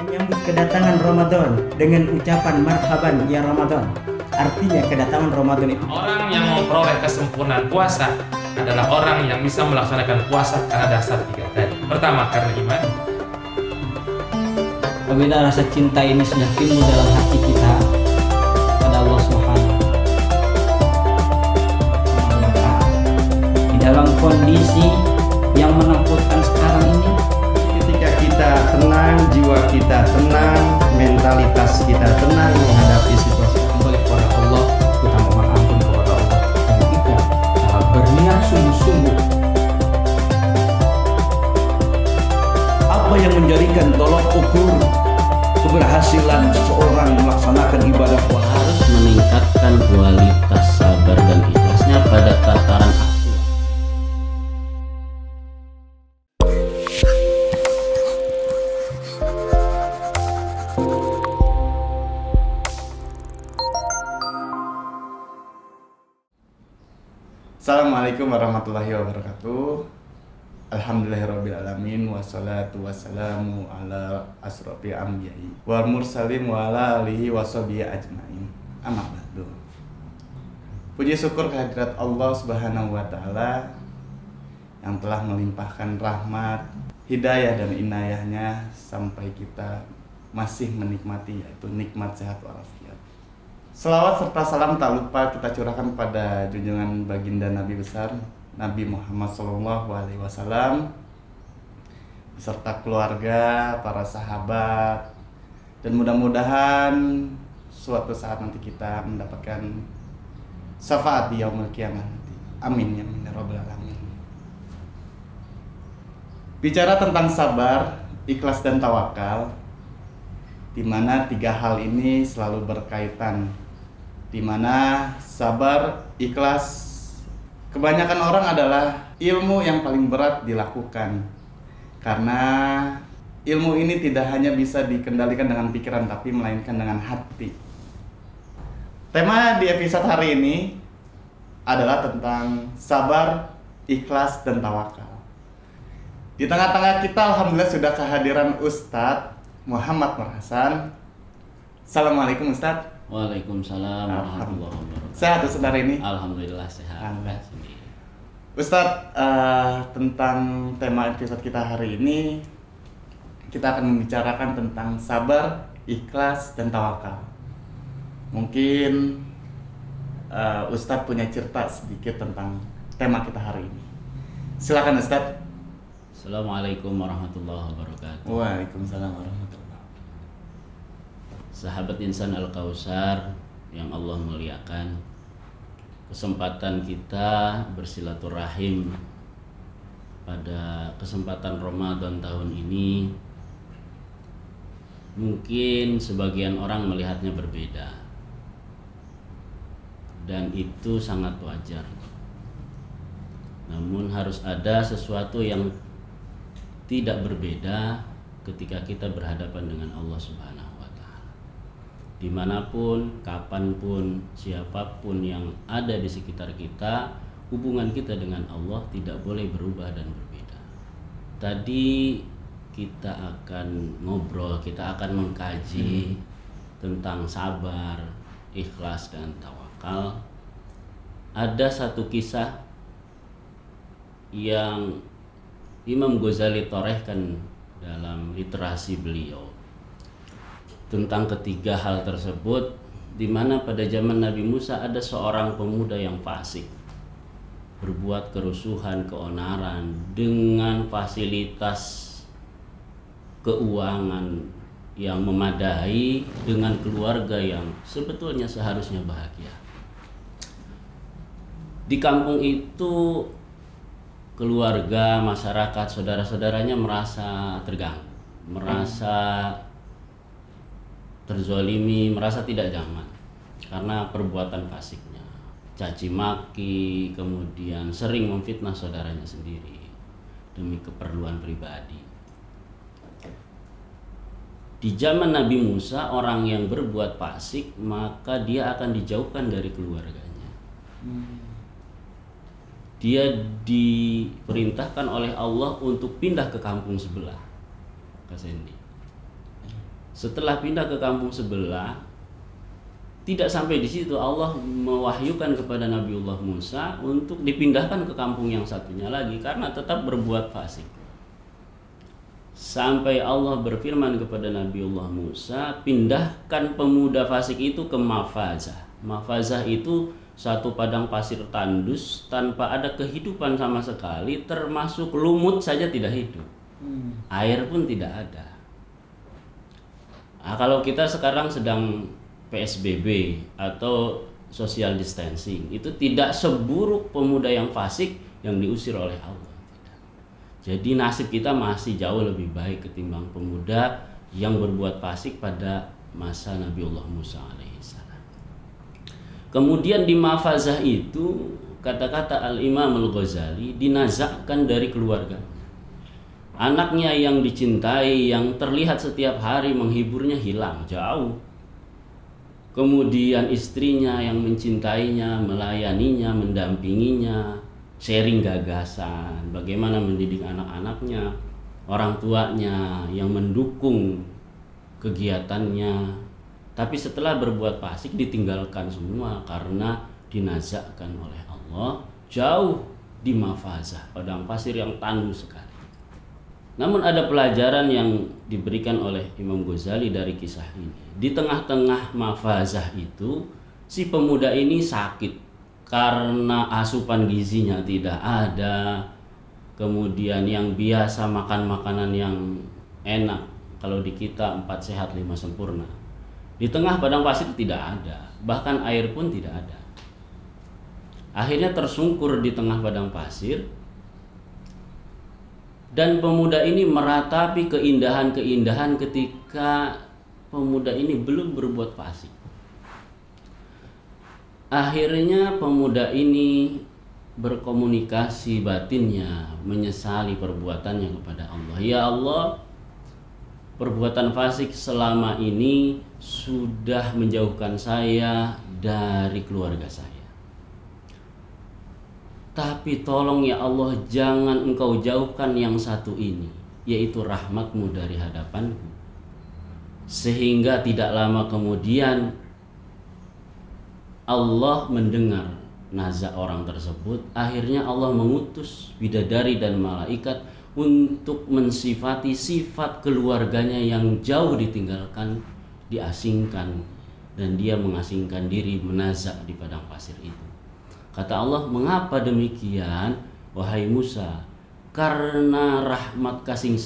menyambut kedatangan Ramadan dengan ucapan marhaban ya Ramadan. Artinya kedatangan Ramadan itu orang yang memperoleh kesempurnaan puasa adalah orang yang bisa melaksanakan puasa karena dasar tiga tadi. Pertama, karena iman. Apabila rasa cinta ini sudah timbul dalam hati kita pada Allah Subhanahu maka di dalam kondisi yang menakutkan sekarang ini, ketika kita tenang, jiwa kita tenang, mentalitas kita tenang menghadapi situasi, kembali kepada Allah, kita mohon ampun kepada Allah, dan kita berniat sungguh-sungguh. Apa yang menjadikan tolok ukur keberhasilan seseorang melaksanakan ibadah puasa? Harus meningkatkan kualitas sabar dan ikhlasnya pada tataran aktual. Assalamualaikum warahmatullahi wabarakatuh. Alhamdulillahirrabbilalamin. Wassalatu wassalamu ala asrofil anbiya'i wal mursalin wa ala alihi washabihi ajmain. Amma ba'du. Puji syukur kehadirat Allah Subhanahu wa taala yang telah melimpahkan rahmat, hidayah dan inayahnya sampai kita masih menikmati, yaitu nikmat sehat walafiat. Selawat serta salam tak lupa kita curahkan pada junjungan baginda Nabi besar Nabi Muhammad SAW beserta keluarga, para sahabat, dan mudah-mudahan suatu saat nanti kita mendapatkan syafaat di yaumul qiyamah nanti. Amin ya rabbal alamin. Bicara tentang sabar, ikhlas dan tawakal, di mana tiga hal ini selalu berkaitan, di mana sabar, ikhlas, kebanyakan orang adalah ilmu yang paling berat dilakukan, karena ilmu ini tidak hanya bisa dikendalikan dengan pikiran tapi melainkan dengan hati. Tema di episode hari ini adalah tentang sabar, ikhlas, dan tawakal. Di tengah-tengah kita alhamdulillah sudah kehadiran Ustadz Muhammad Nur Hasan. Assalamualaikum Ustadz. Waalaikumsalam warahmatullahi wabarakatuh. Sehat Ustadz hari ini? Alhamdulillah sehat. Ustadz, tentang tema episode kita hari ini, kita akan membicarakan tentang sabar, ikhlas, dan tawakal. Mungkin Ustadz punya cerita sedikit tentang tema kita hari ini. Silakan Ustadz. Assalamualaikum warahmatullahi wabarakatuh. Waalaikumsalam warahmatullahi wabarakatuh. Sahabat insan Al-Kausar yang Allah muliakan, kesempatan kita bersilaturahim pada kesempatan Ramadan tahun ini mungkin sebagian orang melihatnya berbeda, dan itu sangat wajar. Namun harus ada sesuatu yang tidak berbeda ketika kita berhadapan dengan Allah Subhanahu wa ta'ala. Dimanapun, kapanpun, siapapun yang ada di sekitar kita, hubungan kita dengan Allah tidak boleh berubah dan berbeda. Tadi kita akan ngobrol, kita akan mengkaji tentang sabar, ikhlas, dan tawakal. Ada satu kisah yang Imam Ghazali torehkan dalam literasi beliau tentang ketiga hal tersebut, di mana pada zaman Nabi Musa ada seorang pemuda yang fasik, berbuat kerusuhan, keonaran dengan fasilitas keuangan yang memadai, dengan keluarga yang sebetulnya seharusnya bahagia. Di kampung itu keluarga, masyarakat, saudara-saudaranya merasa terganggu, merasa terzolimi, merasa tidak nyaman karena perbuatan fasiknya, caci maki, kemudian sering memfitnah saudaranya sendiri demi keperluan pribadi. Di zaman Nabi Musa, orang yang berbuat fasik maka dia akan dijauhkan dari keluarganya. Dia diperintahkan oleh Allah untuk pindah ke kampung sebelah, Kak Sendi. Setelah pindah ke kampung sebelah, tidak sampai di situ, Allah mewahyukan kepada Nabiullah Musa untuk dipindahkan ke kampung yang satunya lagi karena tetap berbuat fasik. Sampai Allah berfirman kepada Nabiullah Musa, pindahkan pemuda fasik itu ke Mafazah. Mafazah itu satu padang pasir tandus tanpa ada kehidupan sama sekali, termasuk lumut saja tidak hidup. Air pun tidak ada. Nah, kalau kita sekarang sedang PSBB atau social distancing, itu tidak seburuk pemuda yang fasik yang diusir oleh Allah. Tidak. Jadi nasib kita masih jauh lebih baik ketimbang pemuda yang berbuat fasik pada masa Nabiullah Musa alaihissalam. Kemudian di Mafazah itu, kata-kata Al-Imam Al-Ghazali, dinazakkan dari keluarga. Anaknya yang dicintai, yang terlihat setiap hari menghiburnya, hilang jauh. Kemudian istrinya yang mencintainya, melayaninya, mendampinginya, sharing gagasan, bagaimana mendidik anak-anaknya, orang tuanya yang mendukung kegiatannya. Tapi setelah berbuat fasik ditinggalkan semua karena dinazakkan oleh Allah jauh di Mafazah, padang pasir yang tandus sekali. Namun ada pelajaran yang diberikan oleh Imam Ghazali dari kisah ini. Di tengah-tengah Mafazah itu, si pemuda ini sakit karena asupan gizinya tidak ada. Kemudian yang biasa makan makanan yang enak, kalau di kita 4 sehat 5 sempurna, di tengah padang pasir tidak ada, bahkan air pun tidak ada. Akhirnya tersungkur di tengah padang pasir. Dan pemuda ini meratapi keindahan-keindahan ketika pemuda ini belum berbuat fasik. Akhirnya pemuda ini berkomunikasi batinnya, menyesali perbuatannya kepada Allah. Ya Allah, perbuatan fasik selama ini sudah menjauhkan saya dari keluarga saya. Tapi tolong ya Allah, jangan Engkau jauhkan yang satu ini, yaitu rahmat-Mu dari hadapanku. Sehingga tidak lama kemudian Allah mendengar nazak orang tersebut. Akhirnya Allah mengutus bidadari dan malaikat untuk mensifati sifat keluarganya yang jauh ditinggalkan, diasingkan, dan dia mengasingkan diri menazak di padang pasir itu. Kata Allah, mengapa demikian wahai Musa? Karena rahmat kasih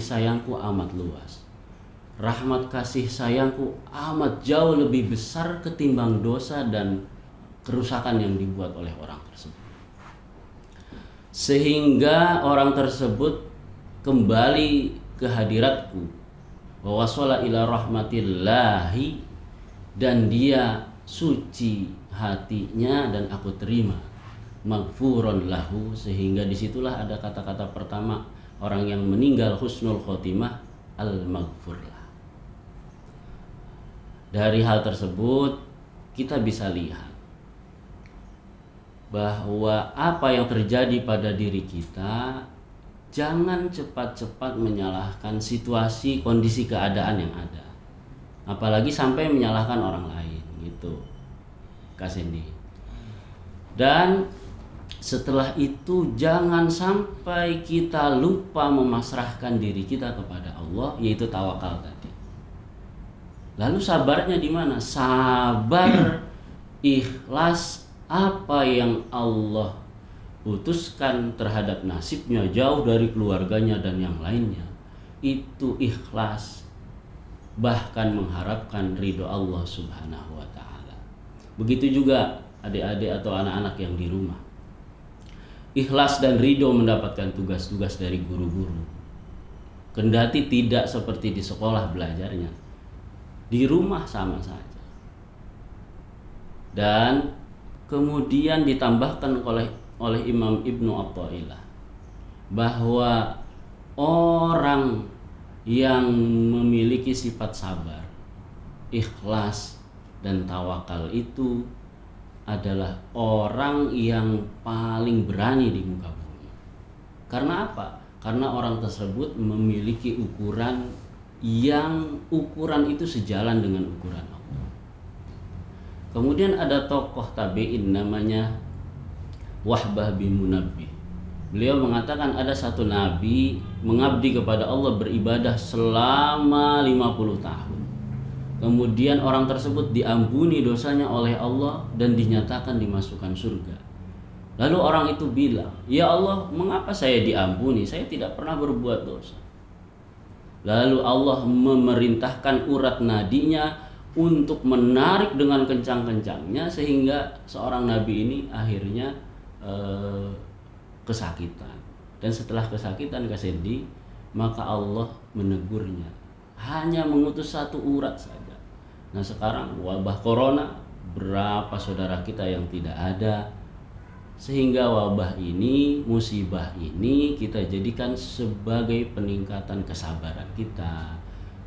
sayangku amat luas. Rahmat kasih sayangku amat jauh lebih besar ketimbang dosa dan kerusakan yang dibuat oleh orang tersebut. Sehingga orang tersebut kembali ke hadiratku. Wa wasala ila rahmatillahi, dan dia suci hatinya dan aku terima, maghfuron lahu, sehingga disitulah ada kata-kata pertama orang yang meninggal husnul khotimah, al-maghfurlah. Dari hal tersebut kita bisa lihat bahwa apa yang terjadi pada diri kita, jangan cepat-cepat menyalahkan situasi, kondisi, keadaan yang ada, apalagi sampai menyalahkan orang lain gitu, Kak Sendi. Dan setelah itu jangan sampai kita lupa memasrahkan diri kita kepada Allah, yaitu tawakal tadi. Lalu sabarnya di mana? Sabar ikhlas apa yang Allah putuskan terhadap nasibnya, jauh dari keluarganya dan yang lainnya. Itu ikhlas, bahkan mengharapkan ridho Allah Subhanahu wa ta'ala. Begitu juga adik-adik atau anak-anak yang di rumah, ikhlas dan ridho mendapatkan tugas-tugas dari guru-guru. Kendati tidak seperti di sekolah belajarnya, di rumah sama saja. Dan kemudian ditambahkan oleh Imam Ibnu Athaillah bahwa orang yang memiliki sifat sabar, ikhlas, dan tawakal itu adalah orang yang paling berani di muka bumi. Karena apa? Karena orang tersebut memiliki ukuran yang ukuran itu sejalan dengan ukuran Allah. Kemudian ada tokoh tabi'in namanya Wahbah bin Munabbih. Beliau mengatakan ada satu nabi mengabdi kepada Allah, beribadah selama 50 tahun. Kemudian orang tersebut diampuni dosanya oleh Allah dan dinyatakan dimasukkan surga. Lalu orang itu bilang, "Ya Allah, mengapa saya diampuni? Saya tidak pernah berbuat dosa." Lalu Allah memerintahkan urat nadinya untuk menarik dengan kencang-kencangnya sehingga seorang nabi ini akhirnya kesakitan. Dan setelah kesakitan Kak Sendi, maka Allah menegurnya, hanya mengutus satu urat saja. Nah sekarang wabah corona, berapa saudara kita yang tidak ada, sehingga wabah ini, musibah ini kita jadikan sebagai peningkatan kesabaran kita,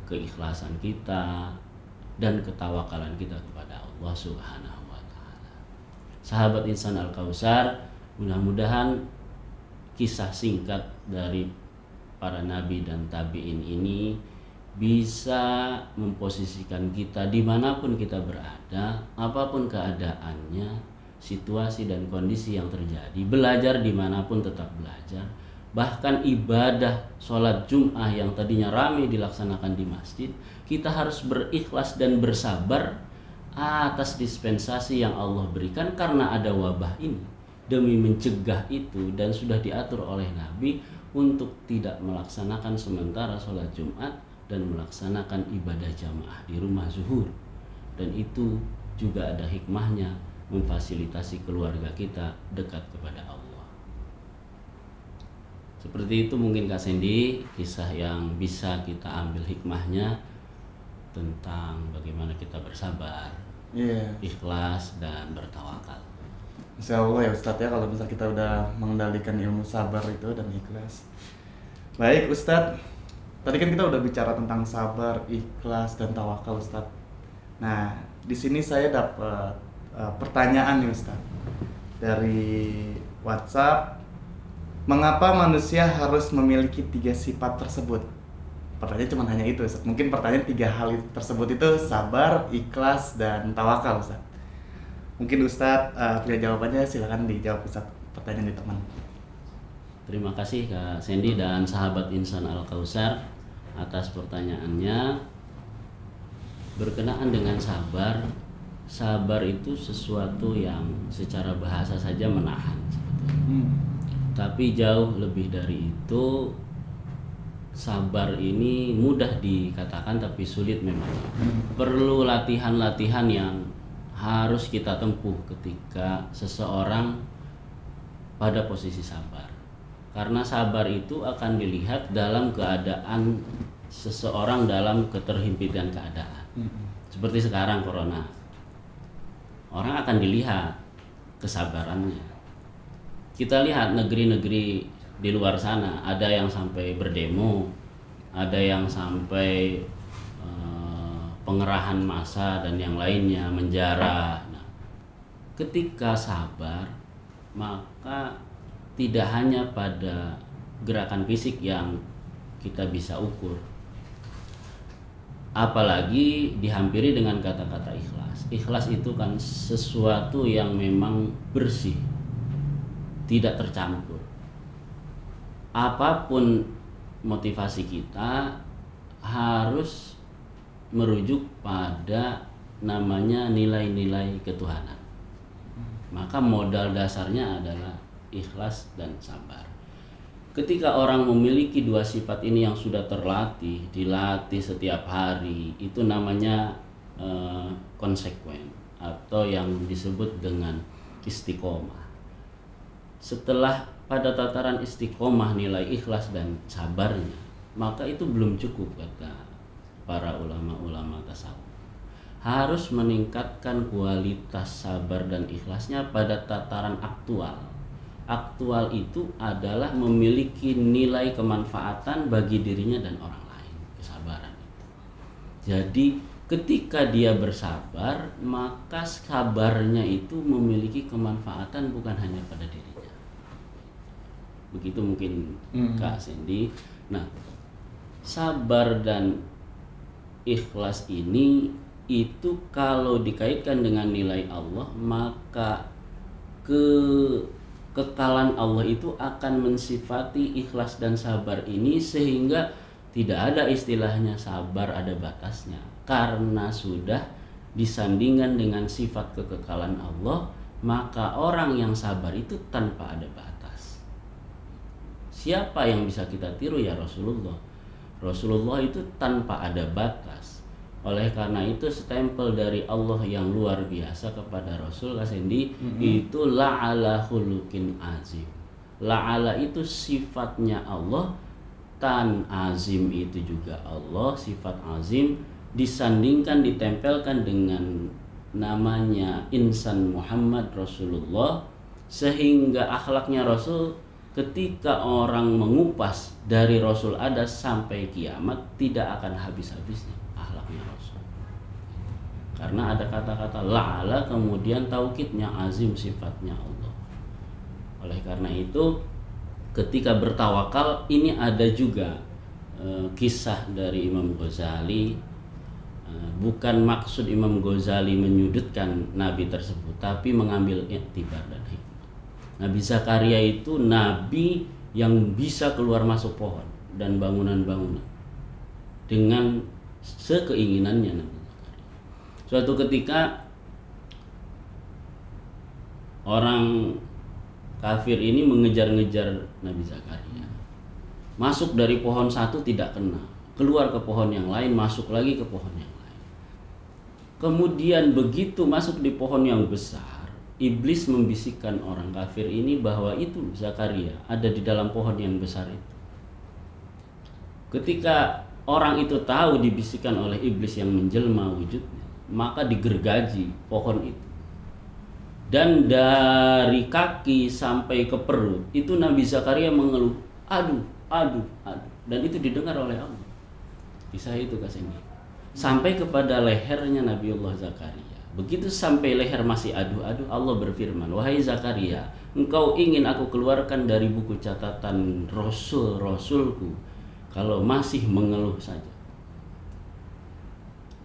keikhlasan kita, dan ketawakalan kita kepada Allah Subhanahu wa Ta'ala. Sahabat Insan Al-Kausar, mudah-mudahan kisah singkat dari para nabi dan tabi'in ini bisa memposisikan kita dimanapun kita berada, apapun keadaannya, situasi dan kondisi yang terjadi, belajar dimanapun tetap belajar. Bahkan ibadah sholat Jum'ah yang tadinya ramai dilaksanakan di masjid, kita harus berikhlas dan bersabar atas dispensasi yang Allah berikan karena ada wabah ini, demi mencegah itu. Dan sudah diatur oleh Nabi untuk tidak melaksanakan sementara sholat Jumat dan melaksanakan ibadah jamaah di rumah zuhur. Dan itu juga ada hikmahnya, memfasilitasi keluarga kita dekat kepada Allah. Seperti itu mungkin Kak Sendi, kisah yang bisa kita ambil hikmahnya tentang bagaimana kita bersabar, ikhlas dan bertawakal. Insya Allah ya Ustadz ya, kalau misal kita udah mengendalikan ilmu sabar itu dan ikhlas. Baik Ustadz, tadi kan kita udah bicara tentang sabar, ikhlas dan tawakal Ustadz. Nah di sini saya dapat pertanyaan nih Ustadz dari WhatsApp. Mengapa manusia harus memiliki 3 sifat tersebut? Pertanyaan cuma hanya itu Ustadz. Mungkin pertanyaan 3 hal tersebut itu sabar, ikhlas dan tawakal Ustadz. Mungkin Ustadz punya jawabannya, silakan dijawab Ustadz pertanyaan di teman. Terima kasih Kak Sendi dan sahabat Insan Al-Kausar atas pertanyaannya. Berkenaan dengan sabar, sabar itu sesuatu yang secara bahasa saja menahan sebetulnya. Tapi jauh lebih dari itu, sabar ini mudah dikatakan tapi sulit memang. Perlu latihan-latihan yang harus kita tempuh ketika seseorang pada posisi sabar. Karena sabar itu akan dilihat dalam keadaan seseorang dalam keterhimpitan keadaan. Seperti sekarang corona. Orang akan dilihat kesabarannya. Kita lihat negeri-negeri di luar sana, ada yang sampai berdemo, ada yang sampai pengerahan massa dan yang lainnya, menjara. Nah, ketika sabar, maka tidak hanya pada gerakan fisik yang kita bisa ukur, apalagi dihampiri dengan kata-kata ikhlas. Ikhlas itu kan sesuatu yang memang bersih, tidak tercampur. Apapun motivasi kita harus merujuk pada namanya nilai-nilai ketuhanan. Maka modal dasarnya adalah ikhlas dan sabar. Ketika orang memiliki 2 sifat ini yang sudah terlatih, dilatih setiap hari, itu namanya konsekuen atau yang disebut dengan istiqomah. Setelah pada tataran istiqomah nilai ikhlas dan sabarnya, maka itu belum cukup kata para ulama-ulama tasawuf. Harus meningkatkan kualitas sabar dan ikhlasnya pada tataran aktual. Aktual itu adalah memiliki nilai kemanfaatan bagi dirinya dan orang lain, kesabaran itu. Jadi ketika dia bersabar, maka sabarnya itu memiliki kemanfaatan bukan hanya pada dirinya. Begitu mungkin Kak Sendi. Nah, sabar dan ikhlas ini itu kalau dikaitkan dengan nilai Allah, maka kekekalan Allah itu akan mensifati ikhlas dan sabar ini, sehingga tidak ada istilahnya sabar ada batasnya, karena sudah disandingkan dengan sifat kekekalan Allah. Maka orang yang sabar itu tanpa ada batas. Siapa yang bisa kita tiru? Ya Rasulullah. Rasulullah itu tanpa ada batas. Oleh karena itu stempel dari Allah yang luar biasa kepada Rasul Kasendi itu la'ala khuluqin azim. La'ala itu sifatnya Allah, tan azim itu juga Allah, sifat azim disandingkan, ditempelkan dengan namanya insan Muhammad Rasulullah, sehingga akhlaknya Rasul ketika orang mengupas dari Rasul ada sampai kiamat tidak akan habis-habisnya akhlaknya Rasul, karena ada kata-kata la'ala kemudian taukidnya azim, sifatnya Allah. Oleh karena itu ketika bertawakal ini ada juga kisah dari Imam Ghazali. Bukan maksud Imam Ghazali menyudutkan Nabi tersebut, tapi mengambil iktibar dan hikmah. Nabi Zakaria itu Nabi yang bisa keluar masuk pohon dan bangunan-bangunan dengan sekeinginannya Nabi Zakaria. Suatu ketika orang kafir ini mengejar-ngejar Nabi Zakaria. Masuk dari pohon satu tidak kena, keluar ke pohon yang lain, masuk lagi ke pohon yang lain. Kemudian begitu masuk di pohon yang besar, iblis membisikkan orang kafir ini bahwa itu Zakaria ada di dalam pohon yang besar itu. Ketika orang itu tahu dibisikkan oleh iblis yang menjelma wujudnya, maka digergaji pohon itu. Dan dari kaki sampai ke perut itu Nabi Zakaria mengeluh, aduh, aduh, aduh. Dan itu didengar oleh Allah. Kisah itu Kasendi. Sampai kepada lehernya Nabiullah Zakaria. Begitu sampai leher masih aduh-aduh, Allah berfirman, wahai Zakaria, engkau ingin aku keluarkan dari buku catatan Rasul-Rasulku kalau masih mengeluh saja.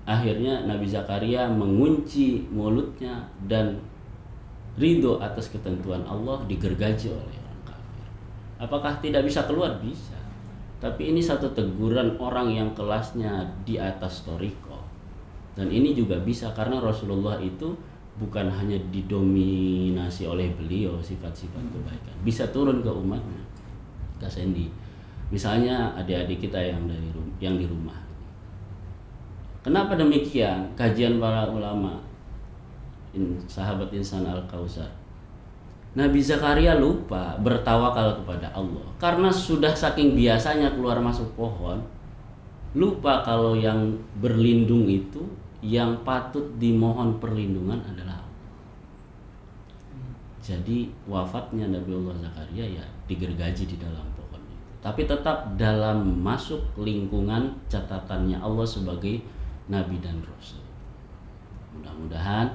Akhirnya Nabi Zakaria mengunci mulutnya dan ridho atas ketentuan Allah, digergaji oleh orang kafir. Apakah tidak bisa keluar? Bisa. Tapi ini satu teguran orang yang kelasnya di atas toriko. Dan ini juga bisa karena Rasulullah itu bukan hanya didominasi oleh beliau sifat-sifat kebaikan, bisa turun ke umatnya. Kasendi, misalnya adik-adik kita yang di rumah. Kenapa demikian? Kajian para ulama, sahabat insan Al-Kausar, Nabi Zakaria lupa bertawakal kepada Allah karena sudah saking biasanya keluar masuk pohon, lupa kalau yang berlindung itu, yang patut dimohon perlindungan adalah Allah. Jadi wafatnya Nabiullah Zakaria ya digergaji di dalam pohon itu, tapi tetap dalam masuk lingkungan catatannya Allah sebagai Nabi dan Rasul. Mudah-mudahan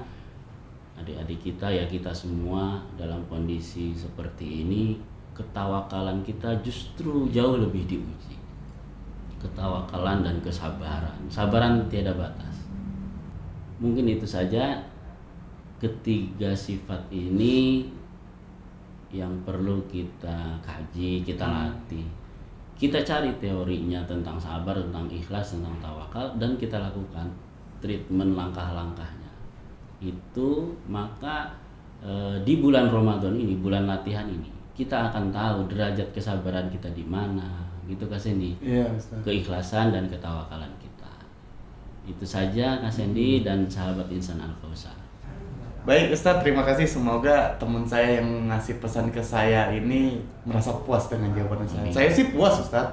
adik-adik kita, ya kita semua dalam kondisi seperti ini, ketawakalan kita justru jauh lebih diuji. Ketawakalan dan kesabaran. Sabaran tiada batas. Mungkin itu saja ketiga sifat ini yang perlu kita kaji, kita latih. Kita cari teorinya tentang sabar, tentang ikhlas, tentang tawakal, dan kita lakukan treatment langkah-langkahnya. Itu maka di bulan Ramadan ini, bulan latihan ini, kita akan tahu derajat kesabaran kita di mana, gitu Kak Sendi. Iya, Ustaz. Keikhlasan dan ketawakalan kita. Itu saja Kak Sendi dan sahabat insan Al-Kausar. Baik Ustaz, terima kasih. Semoga teman saya yang ngasih pesan ke saya ini merasa puas dengan jawaban saya. Saya sih puas Ustaz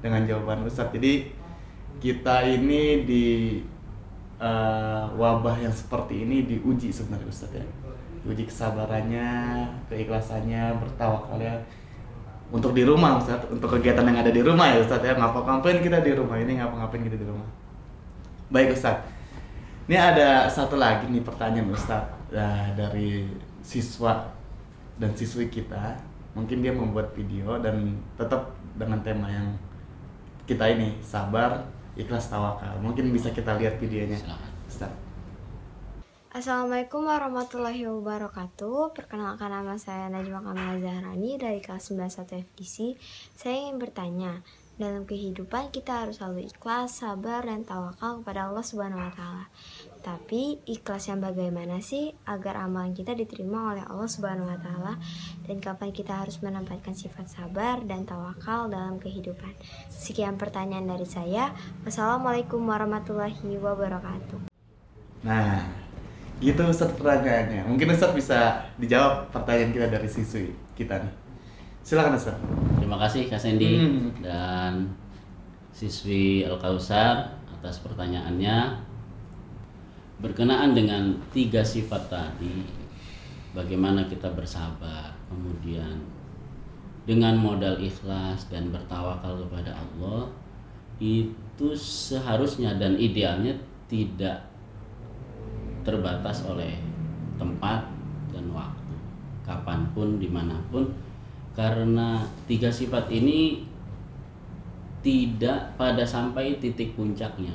dengan jawaban Ustaz. Jadi kita ini di wabah yang seperti ini diuji sebenarnya Ustaz ya. Diuji kesabarannya, keikhlasannya, bertawakalnya untuk di rumah Ustaz, untuk kegiatan yang ada di rumah ya Ustaz ya. Ngapa-ngapain kita di rumah ini, ngapa-ngapain kita di rumah. Baik Ustaz. Ini ada satu lagi nih pertanyaan Ustaz dari siswa dan siswi kita. Mungkin dia membuat video dan tetap dengan tema yang kita ini, sabar, ikhlas tawakal. Mungkin bisa kita lihat videonya. Silakan. Ustaz. Assalamualaikum warahmatullahi wabarakatuh. Perkenalkan, nama saya Najma Kamila Zahrani dari kelas 91 FDC. Saya ingin bertanya, dalam kehidupan kita harus selalu ikhlas, sabar, dan tawakal kepada Allah Subhanahu wa Ta'ala. Tapi ikhlas yang bagaimana sih agar amalan kita diterima oleh Allah Subhanahu wa Ta'ala, dan kapan kita harus menempatkan sifat sabar dan tawakal dalam kehidupan? Sekian pertanyaan dari saya. Wassalamualaikum warahmatullahi wabarakatuh. Nah, gitu Ustaz pertanyaannya. Mungkin Ustaz bisa dijawab pertanyaan kita dari siswi kita nih. Silakan Ustaz. Terima kasih Kak Sandy dan siswi Al-Kausar atas pertanyaannya. Berkenaan dengan 3 sifat tadi, bagaimana kita bersabar, kemudian dengan modal ikhlas dan bertawakal kepada Allah, itu seharusnya dan idealnya tidak terbatas oleh tempat dan waktu, kapanpun, dimanapun, karena 3 sifat ini tidak pada sampai titik puncaknya.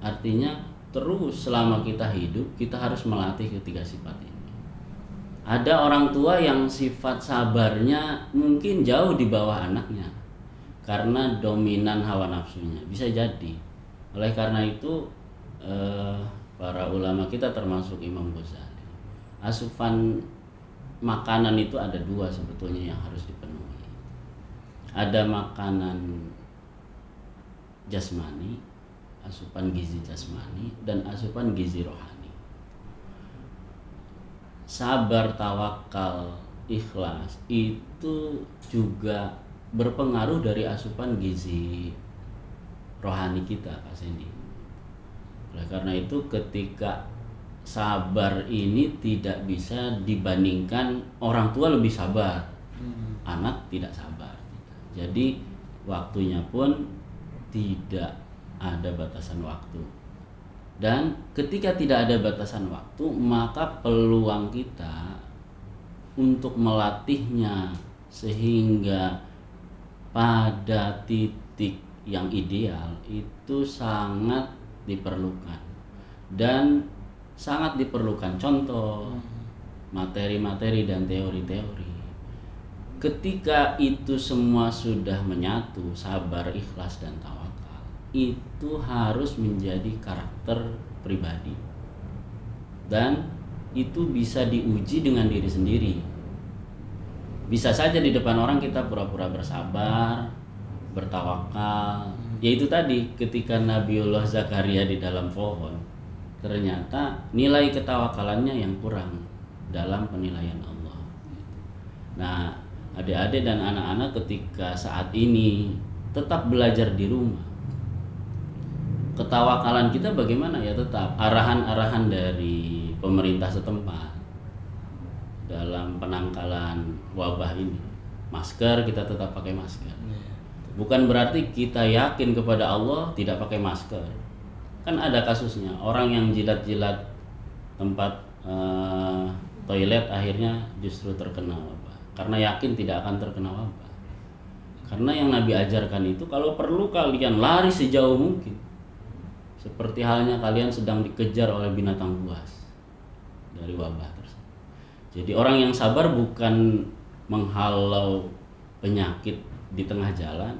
Artinya terus selama kita hidup, kita harus melatih ketiga sifat ini. Ada orang tua yang sifat sabarnya mungkin jauh di bawah anaknya karena dominan hawa nafsunya, bisa jadi. Oleh karena itu para ulama kita termasuk Imam Ghazali, asupan makanan itu ada 2 sebetulnya yang harus dipenuhi. Ada makanan jasmani, asupan gizi jasmani, dan asupan gizi rohani. Sabar, tawakal, ikhlas itu juga berpengaruh dari asupan gizi rohani kita, Kak Sandy. Oleh karena itu ketika sabar ini tidak bisa dibandingkan orang tua lebih sabar, anak tidak sabar. Jadi waktunya pun tidak ada batasan waktu, dan ketika tidak ada batasan waktu, maka peluang kita untuk melatihnya sehingga pada titik yang ideal itu sangat diperlukan dan sangat diperlukan. Contoh, materi-materi dan teori-teori. Ketika itu semua sudah menyatu, sabar, ikhlas, dan tawakal, itu harus menjadi karakter pribadi, dan itu bisa diuji dengan diri sendiri. Bisa saja di depan orang kita pura-pura bersabar, bertawakal. Yaitu tadi ketika Nabiullah Zakaria di dalam pohon, ternyata nilai ketawakalannya yang kurang dalam penilaian Allah. Nah, adik-adik dan anak-anak ketika saat ini tetap belajar di rumah, ketawakalan kita bagaimana? Ya tetap arahan-arahan dari pemerintah setempat dalam penangkalan wabah ini. Masker, kita tetap pakai masker. Bukan berarti kita yakin kepada Allah tidak pakai masker. Kan ada kasusnya, orang yang jilat-jilat tempat toilet akhirnya justru terkena wabah karena yakin tidak akan terkena wabah. Karena yang Nabi ajarkan itu, kalau perlu kalian lari sejauh mungkin, seperti halnya kalian sedang dikejar oleh binatang buas dari wabah tersebut. Jadi orang yang sabar bukan menghalau penyakit di tengah jalan.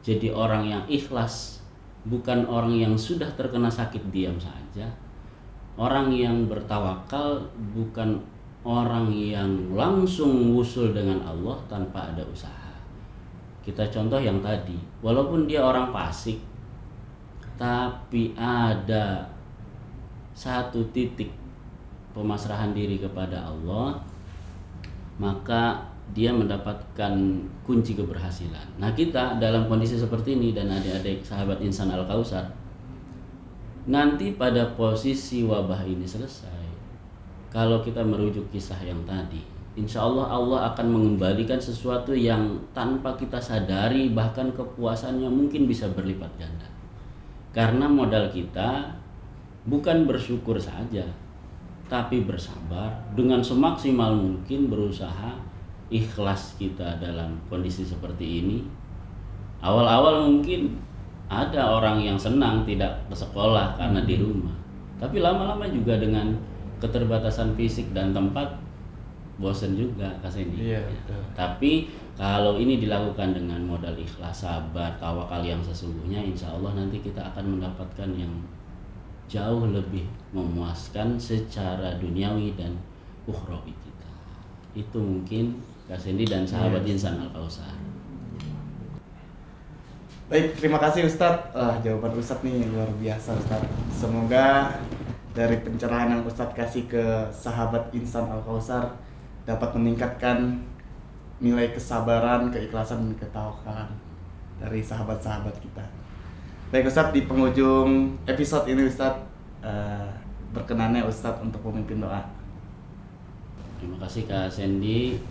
Jadi orang yang ikhlas bukan orang yang sudah terkena sakit diam saja. Orang yang bertawakal bukan orang yang langsung wusul dengan Allah tanpa ada usaha. Kita contoh yang tadi, walaupun dia orang fasik, tapi ada satu titik pemasrahan diri kepada Allah, maka dia mendapatkan kunci keberhasilan. Nah, kita dalam kondisi seperti ini, dan adik-adik sahabat Insan Al-Kausar, nanti pada posisi wabah ini selesai, kalau kita merujuk kisah yang tadi, insya Allah Allah akan mengembalikan sesuatu yang tanpa kita sadari, bahkan kepuasannya mungkin bisa berlipat ganda. Karena modal kita bukan bersyukur saja, tapi bersabar dengan semaksimal mungkin, berusaha ikhlas kita dalam kondisi seperti ini. Awal-awal mungkin Ada orang yang senang tidak ke sekolah karena di rumah, tapi lama-lama juga dengan keterbatasan fisik dan tempat bosen juga Kasendi. Iya, betul. Tapi kalau ini dilakukan dengan modal ikhlas, sabar, tawakal yang sesungguhnya, insya Allah nanti kita akan mendapatkan yang jauh lebih memuaskan secara duniawi dan ukhrawi kita. Itu mungkin Kasendi dan sahabat Insan Al-Kausar. Baik, terima kasih Ustadz. Jawaban Ustadz nih luar biasa Ustadz. Semoga dari pencerahan yang Ustadz kasih ke sahabat Insan Al-Kausar dapat meningkatkan nilai kesabaran, keikhlasan, dan ketawakalan dari sahabat-sahabat kita. Baik Ustadz, di penghujung episode ini Ustadz, berkenannya Ustadz untuk memimpin doa. Terima kasih Kak Sendi.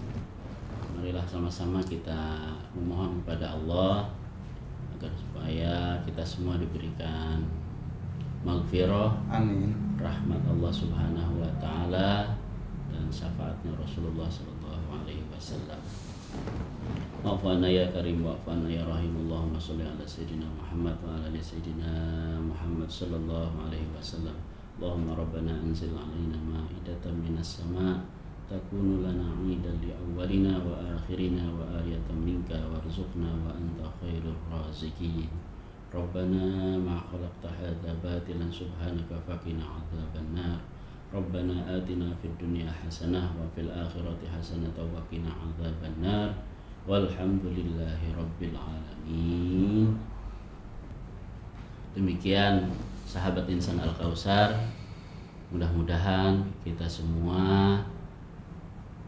Marilah sama-sama kita memohon kepada Allah agar supaya kita semua diberikan maghfirah, Amin. rahmat Allah Subhanahu wa taala dan syafaatnya Rasulullah sallallahu alaihi wasallam. Wa'fana ya karim, wa'fana ya rahim. Allahumma shalli ala sayyidina Muhammad wa ala ali sayyidina Muhammad sallallahu alaihi wasallam. Allahumma rabbana anzil alaina ma'idatan minas sama' takunu lana 'idan li awwalina wa akhirina wa ayatan minka warzuqna wa anta khairur raziqin. Rabbana ma khalaqta hadza batilan subhanaka faqina 'adzaban nar. Rabbana atina fid dunya hasanah wa fil akhirati hasanah wa qina 'adzaban nar. Walhamdulillahi rabbil alamin. Demikian sahabat Insan Al-Kausar, mudah-mudahan kita semua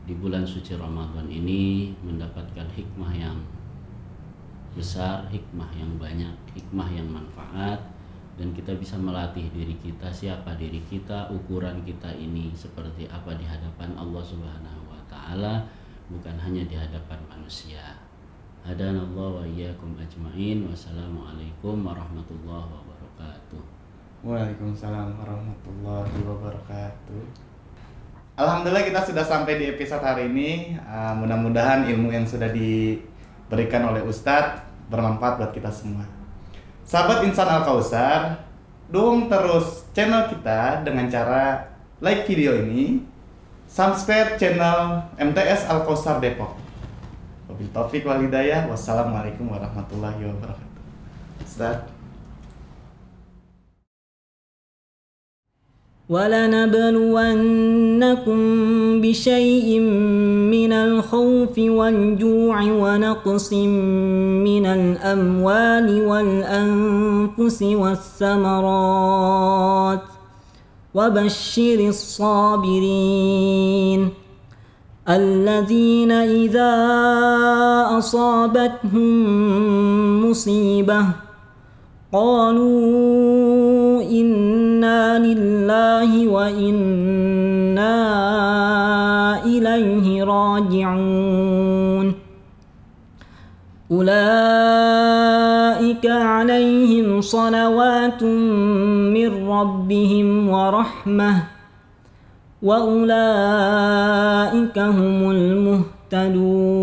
di bulan suci Ramadan ini mendapatkan hikmah yang besar, hikmah yang banyak, hikmah yang manfaat, dan kita bisa melatih diri kita, siapa diri kita, ukuran kita ini seperti apa di hadapan Allah Subhanahu wa taala, bukan hanya di hadapan manusia. Hadanallahu wa iyyakum ajmain. Wassalamualaikum warahmatullahi wabarakatuh. Waalaikumsalam warahmatullahi wabarakatuh. Alhamdulillah kita sudah sampai di episode hari ini. Mudah-mudahan ilmu yang sudah diberikan oleh Ustadz bermanfaat buat kita semua. Sahabat Insan Al-Kausar, dukung terus channel kita dengan cara like video ini, subscribe channel MTS Al-Kausar Depok. Wabillahi taufiq wal hidayah. Wassalamualaikum warahmatullahi wabarakatuh. Ustadz. ولنبلونكم بشيء من الخوف والجوع ونقص من الأموال والأنفس والثمرات وبشر الصابرين الذين إذا أصابتهم مصيبة قالوا إنا لله وإنا إليه راجعون أولئك عليهم صلوات من ربهم ورحمة وأولئك هم المهتدون